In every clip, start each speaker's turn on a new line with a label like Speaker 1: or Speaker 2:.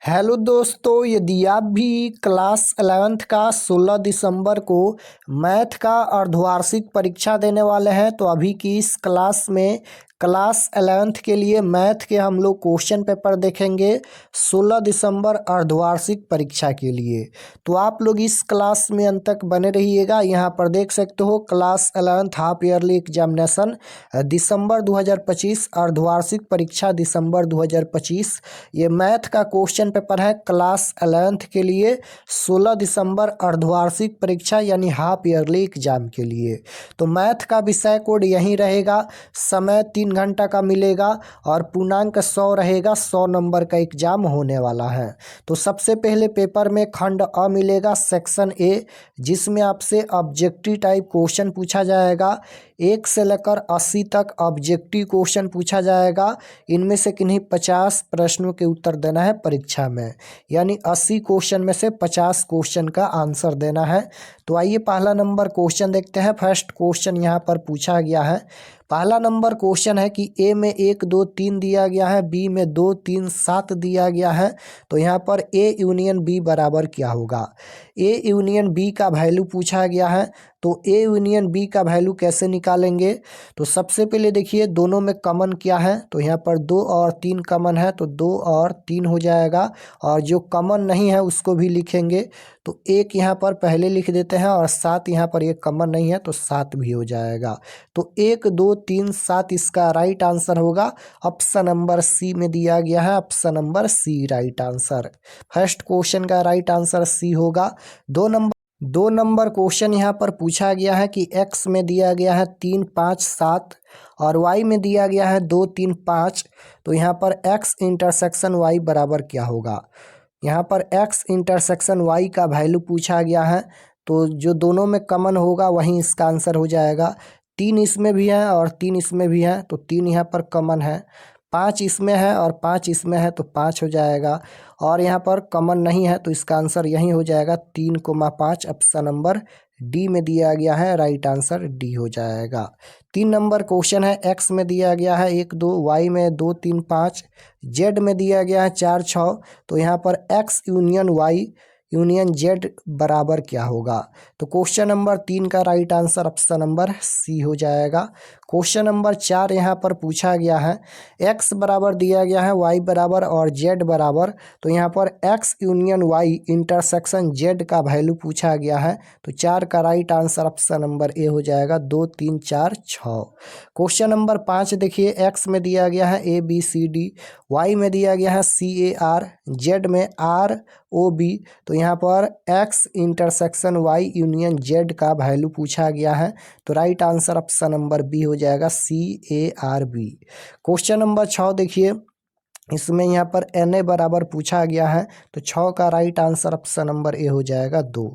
Speaker 1: Hello दोस्तों, यदि आप भी क्लास 11th का 16 दिसंबर को मैथ का अर्धवार्षिक परीक्षा देने वाले हैं तो अभी की इस क्लास में क्लास 11th के लिए मैथ के हम लोग क्वेश्चन पेपर देखेंगे 16 दिसंबर अर्धवार्षिक परीक्षा के लिए। तो आप लोग इस क्लास में अंत तक बने रहिएगा। यहाँ पर देख सकते हो class 11th half yearly examination December 2025, अर्धवार्षिक परीक्षा दिसंबर 2025। ये मैथ का क्वेश्चन पेपर है क्लास 11th के लिए 16 दिसंबर अर्धवार्षिक परीक्षा यानी हाफ ईयरली एग्जाम के लिए। तो मैथ का विषय कोड यहीं रहेगा, समय 3 घंटा का मिलेगा और पूर्णांक 100 रहेगा। 100 नंबर का एग्जाम होने वाला है। तो सबसे पहले पेपर में खंड अ मिलेगा, सेक्शन ए, जिसमें आपसे ऑब्जेक्टिव टाइप क्वेश्चन पूछा जाएगा। 1 से लेकर 80 तक ऑब्जेक्टिव क्वेश्चन पूछा जाएगा। इनमें से किन्हीं 50 प्रश्नों के उत्तर देना है परीक्षा में, यानी 80 क्वेश्चन में से 50 क्वेश्चन का आंसर देना है। तो आइए पहला नंबर क्वेश्चन देखते हैं। फर्स्ट क्वेश्चन यहाँ पर पूछा गया है। पहला नंबर क्वेश्चन है कि ए में 1 2 3 दिया गया है, बी में 2 3 7 दिया गया है। तो यहाँ पर ए यूनियन बी बराबर क्या होगा। ए यूनियन बी का वैल्यू पूछा गया है। तो ए यूनियन बी का वैल्यू कैसे निकालेंगे। तो सबसे पहले देखिए दोनों में कॉमन क्या है। तो यहाँ पर 2 और 3 कॉमन है, तो 2 और 3 हो जाएगा। और जो कॉमन नहीं है उसको भी लिखेंगे। तो 1 यहाँ पर पहले लिख देते हैं और 7 यहाँ पर ये कॉमन नहीं है तो 7 भी हो जाएगा। तो 1 2 3 7 इसका राइट आंसर होगा। ऑप्शन नंबर सी में दिया गया है, option number C right answer. First question का राइट आंसर सी होगा। 2 नंबर क्वेश्चन यहाँ पर पूछा गया है कि x में दिया गया है 3 5 7 और y में दिया गया है 2 3 5। तो यहाँ पर x इंटरसेक्शन y बराबर क्या होगा। यहाँ पर x इंटरसेक्शन y का वैल्यू पूछा गया है। तो जो दोनों में कॉमन होगा वहीं इसका आंसर हो जाएगा। 3 इसमें भी है और 3 इसमें भी है, तो 3 यहाँ पर कॉमन है। 5 इसमें है और 5 इसमें है, तो 5 हो जाएगा। और यहाँ पर कॉमन नहीं है तो इसका आंसर यही हो जाएगा 3,5। ऑप्शन नंबर डी में दिया गया है, राइट आंसर डी हो जाएगा। 3 नंबर क्वेश्चन है। एक्स में दिया गया है 1 2, वाई में 2 3 5, जेड में दिया गया है 4 6। तो यहाँ पर X union Y union Z बराबर क्या होगा। तो क्वेश्चन नंबर 3 का right answer option number C हो जाएगा। क्वेश्चन नंबर 4 यहाँ पर पूछा गया है। x बराबर दिया गया है y बराबर और z बराबर। तो यहाँ पर x union y intersection z का वैल्यू पूछा गया है। तो 4 का राइट आंसर ऑप्शन नंबर ए हो जाएगा। 2 3 4 6। क्वेश्चन नंबर 5 देखिए, x में दिया गया है a b c d, y में दिया गया है c a r, z में r o b। तो यहाँ पर x intersection y union z का वैल्यू पूछा गया है। तो right answer option number B हो जाएगा, CARB। क्वेश्चन नंबर 6 देखिए, इसमें यहाँ पर Na बराबर पूछा गया है। तो 6 का राइट आंसर ऑप्शन नंबर ए हो जाएगा 2।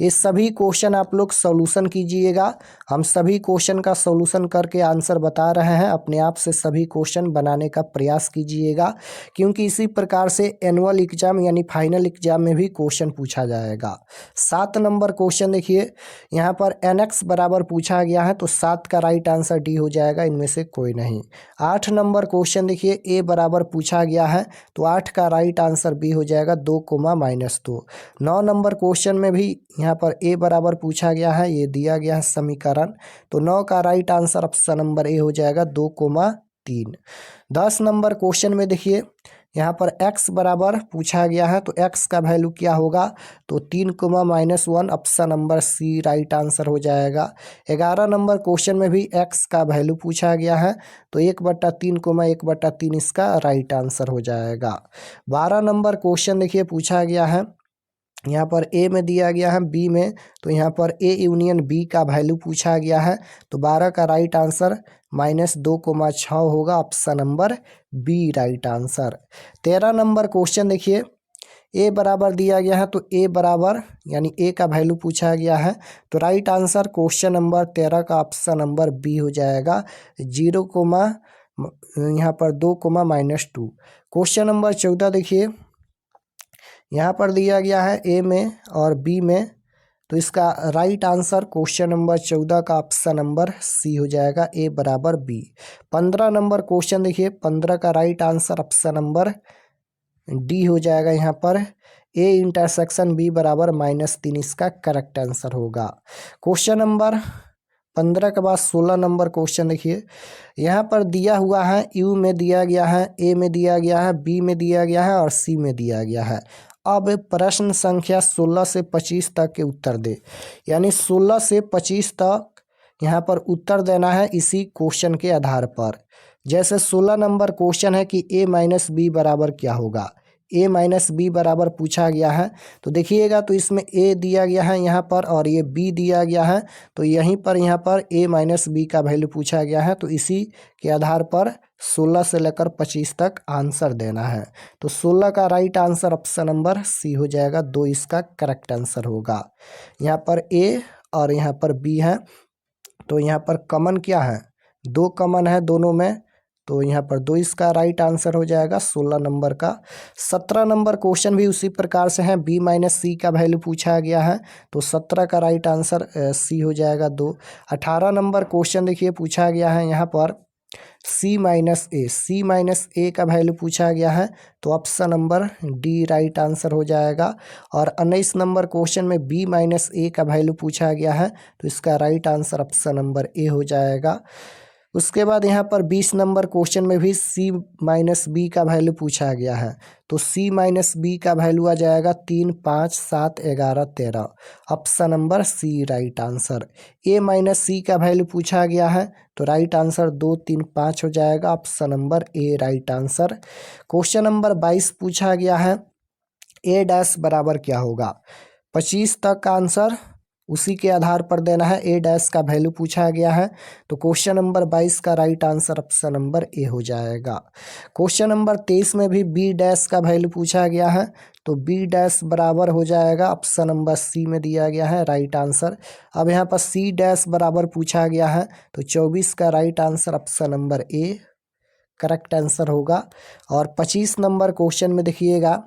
Speaker 1: ये सभी क्वेश्चन आप लोग सॉल्यूशन कीजिएगा। हम सभी क्वेश्चन का सॉल्यूशन करके आंसर बता रहे हैं। अपने आप से सभी क्वेश्चन बनाने का प्रयास कीजिएगा, क्योंकि इसी प्रकार से एनुअल एग्जाम यानी फाइनल एग्जाम में भी क्वेश्चन पूछा जाएगा। 7 नंबर क्वेश्चन देखिए, यहाँ पर NX बराबर पूछा गया है। तो 7 का राइट आंसर डी हो जाएगा, इनमें से कोई नहीं। 8 नंबर क्वेश्चन देखिए, ए बराबर पूछा गया है। तो 8 का राइट आंसर बी हो जाएगा, 2 -2। 9 नंबर क्वेश्चन में भी यहाँ पर ए बराबर पूछा गया है, ये दिया गया है समीकरण। तो 9 का राइट आंसर ऑप्शन नंबर ए हो जाएगा, 2 3। 10 नंबर क्वेश्चन में देखिए, यहाँ पर x बराबर पूछा गया है। तो x का वैल्यू क्या होगा। तो 3, -1, option number C right answer हो जाएगा। 11 नंबर क्वेश्चन में भी x का वैल्यू पूछा गया है। तो 1/3, 1/3 इसका राइट आंसर हो जाएगा। 12 नंबर क्वेश्चन देखिए पूछा गया है। यहाँ पर ए में दिया गया है बी में। तो यहाँ पर ए यूनियन बी का वैल्यू पूछा गया है। तो 12 का राइट आंसर -2,6 होगा, option number B right answer. 13 number question देखिए, ए बराबर दिया गया है। तो ए बराबर यानी ए का वैल्यू पूछा गया है। तो राइट आंसर क्वेश्चन नंबर 13 का ऑप्शन नंबर बी हो जाएगा, 0, यहाँ पर 2, -2। क्वेश्चन नंबर 14 देखिए, यहाँ पर दिया गया है ए में और बी में। तो इसका राइट आंसर क्वेश्चन नंबर 14 का ऑप्शन नंबर सी हो जाएगा, ए बराबर बी। 15 नंबर क्वेश्चन देखिए, 15 का right answer option number D हो जाएगा यहाँ पर ए इंटरसेक्शन बी बराबर -3 इसका करेक्ट आंसर होगा। क्वेश्चन नंबर 15 के बाद 16 नंबर क्वेश्चन देखिए। यहाँ पर दिया हुआ है यू में दिया गया है, ए में दिया गया है, बी में दिया गया है और सी में दिया गया है। अब प्रश्न संख्या 16 से 25 तक के उत्तर दे, यानी 16 से 25 तक यहाँ पर उत्तर देना है इसी क्वेश्चन के आधार पर। जैसे 16 नंबर क्वेश्चन है कि a माइनस बी बराबर क्या होगा, a माइनस बी बराबर पूछा गया है। तो देखिएगा तो इसमें a दिया गया है यहाँ पर और ये b दिया गया है, तो यहीं पर यहाँ पर a माइनस बी का वैल्यू पूछा गया है। तो इसी के आधार पर 16 से लेकर 25 तक आंसर देना है। तो 16 का right answer option number C हो जाएगा, 2 इसका करेक्ट आंसर होगा। यहाँ पर a और यहाँ पर b है, तो यहाँ पर कॉमन क्या है, 2 कॉमन है दोनों में, तो यहाँ पर 2 इसका राइट आंसर हो जाएगा 16 नंबर का। 17 नंबर क्वेश्चन भी उसी प्रकार से है, b माइनस सी का वैल्यू पूछा गया है, तो 17 का राइट आंसर सी हो जाएगा 2। 18 नंबर क्वेश्चन देखिए पूछा गया है यहाँ पर सी माइनस ए का वैल्यू पूछा गया है, तो option number D right answer हो जाएगा। और 19 नंबर क्वेश्चन में बी माइनस ए का वैल्यू पूछा गया है, तो इसका राइट आंसर ऑप्शन नंबर ए हो जाएगा। उसके बाद यहाँ पर 20 नंबर क्वेश्चन में भी सी माइनस बी का वैल्यू पूछा गया है, तो सी माइनस बी का वैल्यू आ जाएगा 3, 5, 7, 11, 13, option number C right answer. A minus C का वैल्यू पूछा गया है, तो राइट आंसर 2, 3, 5 हो जाएगा, option number A right answer. Question number 22 पूछा गया है ए डैश बराबर क्या होगा, 25 तक का आंसर उसी के आधार पर देना है। ए डैश का वैल्यू पूछा गया है, तो क्वेश्चन नंबर 22 का राइट आंसर ऑप्शन नंबर ए हो जाएगा। क्वेश्चन नंबर 23 में भी बी डैश का वैल्यू पूछा गया है, तो बी डैश बराबर हो जाएगा ऑप्शन नंबर सी में दिया गया है राइट आंसर। अब यहाँ पर सी डैश बराबर पूछा गया है, तो 24 का right answer option number A correct answer होगा। और 25 नंबर क्वेश्चन में देखिएगा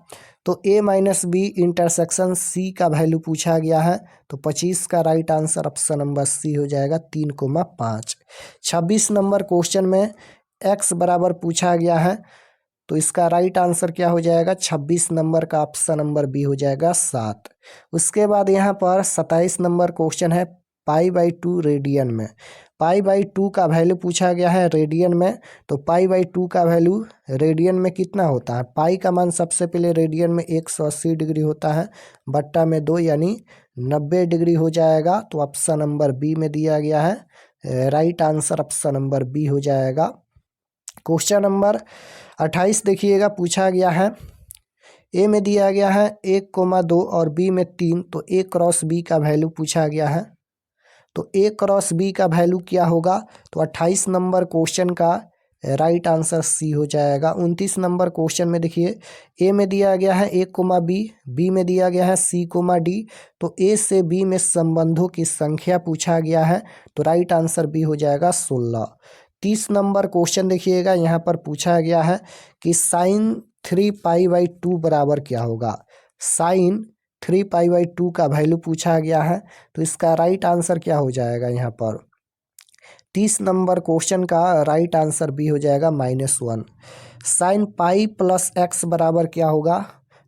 Speaker 1: तो a minus B intersection C का वैल्यू पूछा गया है, तो 25 का right answer option number C हो जाएगा 3,5। 26 नंबर क्वेश्चन में x बराबर पूछा गया है, तो इसका राइट आंसर क्या हो जाएगा, 26 नंबर का ऑप्शन नंबर बी हो जाएगा 7। उसके बाद यहाँ पर 27 नंबर क्वेश्चन है π/2 रेडियन में। π/2 का वैल्यू पूछा गया है रेडियन में, तो π/2 का वैल्यू रेडियन में कितना होता है, पाई का मान सबसे पहले रेडियन में 180 डिग्री होता है, बट्टा में 2 यानी 90 डिग्री हो जाएगा। तो ऑप्शन नंबर बी में दिया गया है right answer option number B हो जाएगा। क्वेश्चन नंबर 28 देखिएगा पूछा गया है ए में दिया गया है 1,2 और बी में 3, तो ए क्रॉस बी का वैल्यू पूछा गया है, तो ए क्रॉस बी का वैल्यू क्या होगा, तो 28 नंबर क्वेश्चन का राइट आंसर सी हो जाएगा। 29 नंबर क्वेश्चन में देखिए ए में दिया गया है ए कोमा बी, बी में दिया गया है सी कोमा डी, तो ए से बी में संबंधों की संख्या पूछा गया है, तो राइट आंसर बी हो जाएगा 16। 30 नंबर क्वेश्चन देखिएगा यहाँ पर पूछा गया है कि साइन 3π/2 बराबर क्या होगा, साइन 3π/2 का वैल्यू पूछा गया है, तो इसका राइट आंसर क्या हो जाएगा यहाँ पर 30 नंबर क्वेश्चन का राइट आंसर बी हो जाएगा -1। साइन पाई प्लस एक्स बराबर क्या होगा,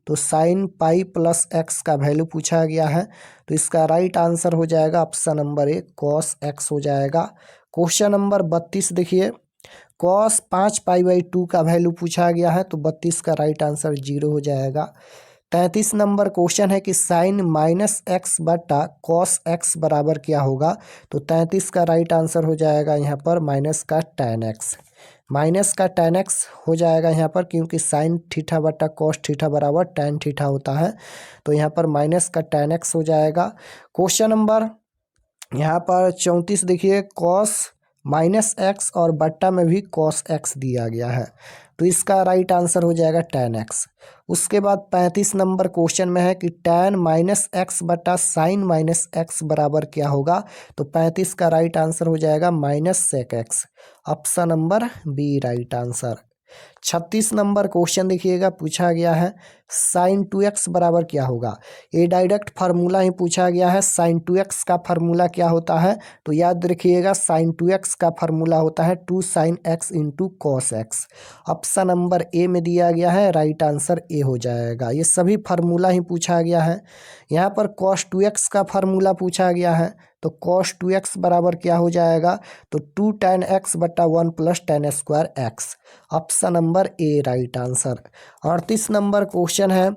Speaker 1: तो साइन पाई प्लस एक्स का वैल्यू पूछा गया है, तो इसका राइट आंसर हो जाएगा ऑप्शन नंबर ए कॉस एक्स हो जाएगा। क्वेश्चन नंबर 32 देखिए कॉस 5π/2 का वैल्यू पूछा गया है, तो 32 का राइट आंसर 0 हो जाएगा। 33 नंबर क्वेश्चन है कि साइन -x बटा कॉस x बराबर क्या होगा, तो 33 का राइट आंसर हो जाएगा यहाँ पर माइनस का tan x, माइनस का tan x हो जाएगा यहाँ पर, क्योंकि साइन थीटा बटा कॉस थीटा बराबर tan थीटा होता है, तो यहाँ पर माइनस का tan x हो जाएगा। क्वेश्चन नंबर यहाँ पर 34 देखिए कॉस -x और बट्टा में भी कॉस x दिया गया है, तो इसका राइट आंसर हो जाएगा tan x। उसके बाद 35 नंबर क्वेश्चन में है कि tan -x बटा साइन -x बराबर क्या होगा, तो 35 का राइट आंसर हो जाएगा -sec x, option number B right answer. 36 number question देखिएगा, पूछा गया है साइन 2x बराबर क्या होगा। ये डायरेक्ट फार्मूला ही पूछा गया है। साइन 2x का फार्मूला क्या होता है, तो याद रखिएगा साइन 2x का फार्मूला होता है 2 sin x into cos x. Option number ए में दिया गया है, राइट आंसर ए हो जाएगा। ये सभी फार्मूला ही पूछा गया है। यहाँ पर cos 2x का फार्मूला पूछा गया है, तो cos 2x बराबर क्या हो जाएगा, तो 2 tan x बटा 1 plus tan square x। Option number A right answer. 38 number question है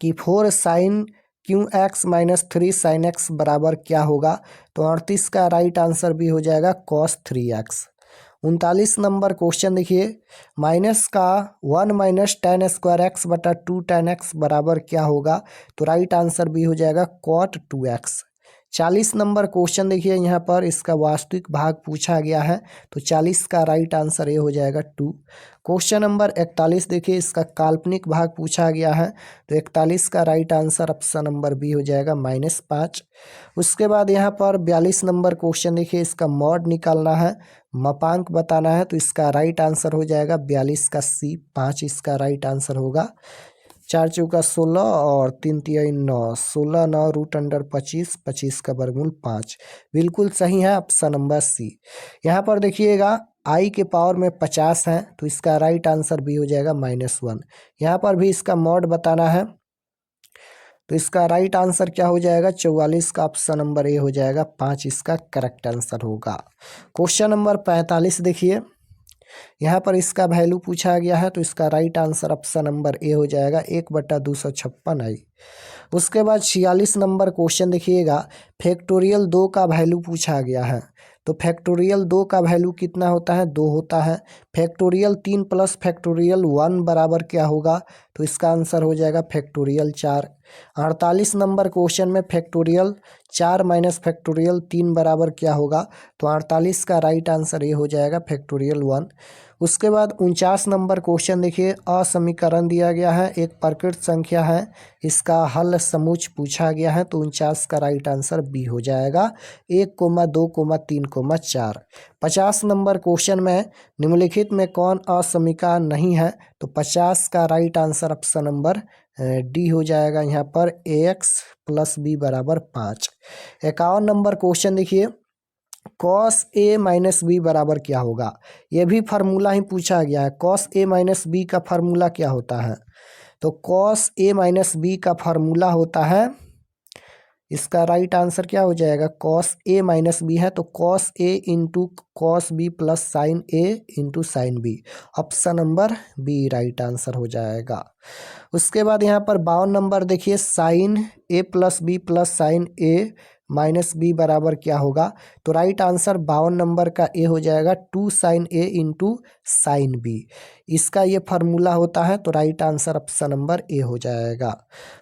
Speaker 1: कि 4 sine cube x minus 3 sine x बराबर क्या होगा, तो 38 का राइट आंसर भी हो जाएगा cos 3x। 39 नंबर क्वेश्चन देखिए, माइनस का 1 माइनस tan स्क्वायर एक्स बटा 2 tan x बराबर क्या होगा, तो राइट आंसर भी हो जाएगा cot 2x। 40 नंबर क्वेश्चन देखिए, यहाँ पर इसका वास्तविक भाग पूछा गया है, तो 40 का राइट आंसर ये हो जाएगा 2। क्वेश्चन नंबर 41 देखिए, इसका काल्पनिक भाग पूछा गया है, तो 41 का right answer option number B हो जाएगा -5। उसके बाद यहाँ पर 42 नंबर क्वेश्चन देखिए, इसका मॉड निकालना है, मापांक बताना है, तो इसका राइट आंसर हो जाएगा 42 का सी 5, इसका राइट आंसर होगा। 4 चौका 16 और 3 तिहाई 9, 16 9 रूट अंडर 25, 25 का वर्गमूल 5, बिल्कुल सही है ऑप्शन नंबर सी। यहाँ पर देखिएगा आई के पावर में 50 है, तो इसका राइट आंसर भी हो जाएगा -1। यहाँ पर भी इसका मॉड बताना है, तो इसका राइट आंसर क्या हो जाएगा, 44 का ऑप्शन नंबर ए हो जाएगा 5, इसका करेक्ट आंसर होगा। क्वेश्चन नंबर 45 देखिए, यहाँ पर इसका वैल्यू पूछा गया है, तो इसका राइट आंसर ऑप्शन नंबर ए हो जाएगा 1/256 आई। उसके बाद 46 नंबर क्वेश्चन देखिएगा, फैक्टोरियल 2 का वैल्यू पूछा गया है, तो फैक्टोरियल 2 का वैल्यू कितना होता है, 2 होता है। फैक्टोरियल 3 प्लस फैक्टोरियल 1 बराबर क्या होगा, तो इसका आंसर हो जाएगा फैक्टोरियल 4। 48 नंबर क्वेश्चन में फैक्टोरियल 4 माइनस फैक्टोरियल 3 बराबर क्या होगा, तो 48 का राइट आंसर ये हो जाएगा फैक्टोरियल 1। उसके बाद 49 नंबर क्वेश्चन देखिए, असमीकरण दिया गया है, एक प्रकृत संख्या है, इसका हल समूच पूछा गया है, तो 49 का राइट आंसर बी हो जाएगा 1, 2, 3, 4। 50 नंबर क्वेश्चन में निम्नलिखित में कौन असमीकरण नहीं है, तो 50 का right answer option number D हो जाएगा यहाँ पर ax प्लस बी बराबर 5। 51 नंबर क्वेश्चन देखिए, cos a माइनस बी बराबर क्या होगा, ये भी फार्मूला ही पूछा गया है। cos a माइनस बी का फार्मूला क्या होता है, तो cos a माइनस बी का फार्मूला होता है, इसका राइट आंसर क्या हो जाएगा, cos a माइनस बी है, तो cos a into cos B plus sine a into sine B, option number B right answer हो जाएगा। उसके बाद यहाँ पर 52 नंबर देखिए, sine a plus B plus sine a minus B बराबर क्या होगा, तो राइट आंसर 52 नंबर का ए हो जाएगा 2 sign A into sine B, इसका ये फार्मूला होता है, तो राइट आंसर ऑप्शन नंबर ए हो जाएगा।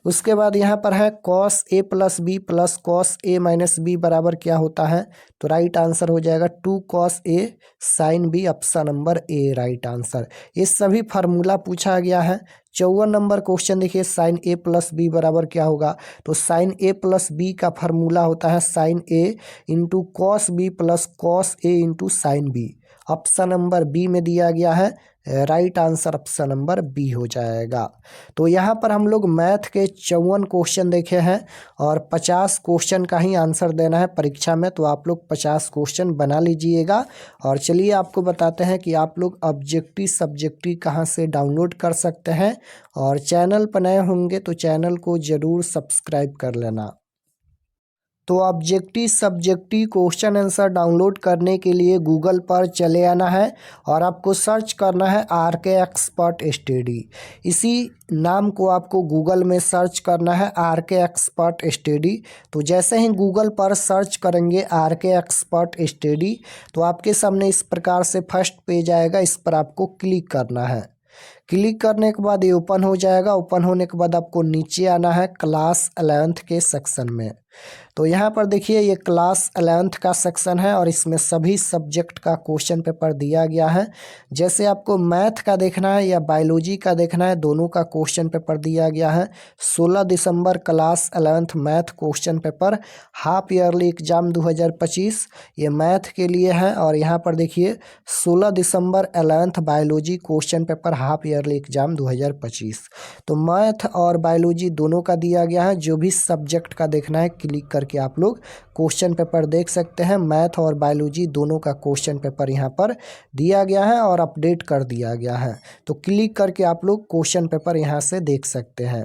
Speaker 1: उसके बाद यहाँ पर है cos A plus B plus cos A minus B बराबर क्या होता है, तो राइट आंसर हो जाएगा 2 cos A sine B, option number A right answer. ये सभी फार्मूला पूछा गया है। 54 नंबर क्वेश्चन देखिए, साइन ए प्लस बी बराबर क्या होगा, तो साइन ए प्लस बी का फार्मूला होता है sine A into cos B plus cos A into sine B, option number B में दिया गया है, right answer option number B हो जाएगा। तो यहाँ पर हम लोग मैथ के 54 क्वेश्चन देखे हैं और 50 क्वेश्चन का ही आंसर देना है परीक्षा में, तो आप लोग 50 क्वेश्चन बना लीजिएगा। और चलिए आपको बताते हैं कि आप लोग ऑब्जेक्टिव सब्जेक्टिव कहाँ से डाउनलोड कर सकते हैं, और चैनल पर नए होंगे तो चैनल को ज़रूर सब्सक्राइब कर लेना। तो objective subjective question answer download करने के लिए गूगल पर चले आना है और आपको सर्च करना है RK एक्सपर्ट स्टडी। इसी नाम को आपको गूगल में सर्च करना है RK एक्सपर्ट स्टडी। तो जैसे ही गूगल पर सर्च करेंगे RK एक्सपर्ट स्टडी, तो आपके सामने इस प्रकार से फर्स्ट पेज आएगा, इस पर आपको क्लिक करना है। क्लिक करने के बाद ये ओपन हो जाएगा। ओपन होने के बाद आपको नीचे आना है क्लास 11th के सेक्शन में। तो यहाँ पर देखिए ये क्लास 11th का सेक्शन है और इसमें सभी सब्जेक्ट का क्वेश्चन पेपर दिया गया है। जैसे आपको मैथ का देखना है या बायोलॉजी का देखना है, दोनों का क्वेश्चन पेपर दिया गया है। 16 December class 11th math question paper half yearly exam 2025 ये मैथ के लिए है। और यहाँ पर देखिए 16 दिसंबर 11th biology question paper half yearly exam 2025। तो मैथ और बायोलॉजी दोनों का दिया गया है। जो भी सब्जेक्ट का देखना है क्लिक करके आप लोग क्वेश्चन पेपर देख सकते हैं। मैथ और बायोलॉजी दोनों का क्वेश्चन पेपर यहाँ पर दिया गया है और अपडेट कर दिया गया है। तो क्लिक करके आप लोग क्वेश्चन पेपर यहाँ से देख सकते हैं।